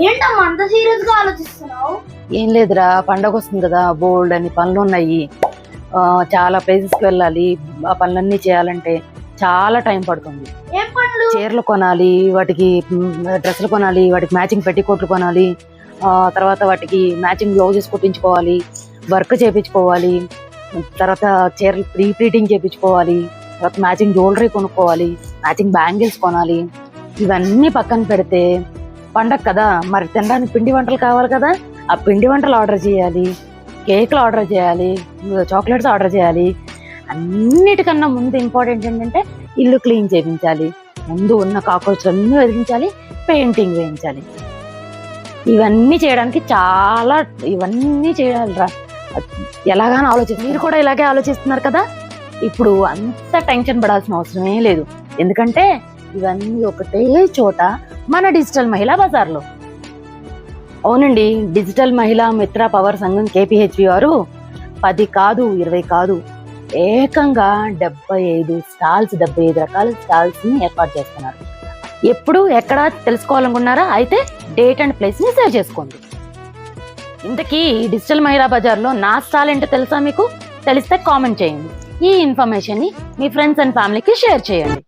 ఏంటమ్మా అంత సీరియస్ గా ఆలోచిస్తున్నావు? ఏం లేదురా, పండగ వస్తుంది కదా, బోల్డ్ అని పనులు ఉన్నాయి. చాలా ప్లేసెస్కి వెళ్ళాలి. ఆ పనులన్నీ చేయాలంటే చాలా టైం పడుతుంది. ఏం పనులు? చీరలు కొనాలి, వాటికి డ్రెస్సులు కొనాలి, వాటికి మ్యాచింగ్ పెట్టికోట్లు కొనాలి, తర్వాత వాటికి మ్యాచింగ్ బ్లౌజెస్ కుట్టించుకోవాలి, వర్క్ చేయించుకోవాలి, తర్వాత చీరలు ప్రీప్లీటింగ్ చేయించుకోవాలి, తర్వాత మ్యాచింగ్ జ్యువెలరీ కొనుక్కోవాలి, మ్యాచింగ్ బ్యాంగిల్స్ కొనాలి. ఇవన్నీ పక్కన పెడితే పండగ కదా, మరి తినడానికి పిండి వంటలు కావాలి కదా, ఆ పిండి వంటలు ఆర్డర్ చేయాలి, కేక్లు ఆర్డర్ చేయాలి, చాక్లెట్స్ ఆర్డర్ చేయాలి. అన్నిటికన్నా ముందు ఇంపార్టెంట్ ఏంటంటే ఇల్లు క్లీన్ చేయించాలి, ముందు ఉన్న కాక్రోచ్లు అన్నీ వెలిగించాలి, పెయింటింగ్ వేయించాలి. ఇవన్నీ చేయడానికి ఇవన్నీ చేయాలిరా. ఎలాగానో మీరు కూడా ఇలాగే ఆలోచిస్తున్నారు కదా. ఇప్పుడు అంత టెన్షన్ పడాల్సిన అవసరమే లేదు, ఎందుకంటే ఇవన్నీ ఒకటే చోట మన డిజిటల్ మహిళా బజార్లో. అవునండి, డిజిటల్ మహిళా మిత్ర పవర్ సంఘం KPHP వారు 10 కాదు 20 కాదు, ఏకంగా 75 స్టాల్స్, 75 రకాల స్టాల్స్ ని ఏర్పాటు చేస్తున్నారు. ఎప్పుడు ఎక్కడ తెలుసుకోవాలనుకున్నారా? అయితే డేట్ అండ్ ప్లేస్ ని సేవ్ చేసుకోండి. ఇంతకీ డిజిటల్ మహిళా బజార్లో నా స్టాల్ ఏంటో తెలుసా మీకు? తెలిస్తే కామెంట్ చేయండి. ఈ ఇన్ఫర్మేషన్ ని మీ ఫ్రెండ్స్ అండ్ ఫ్యామిలీకి షేర్ చేయండి.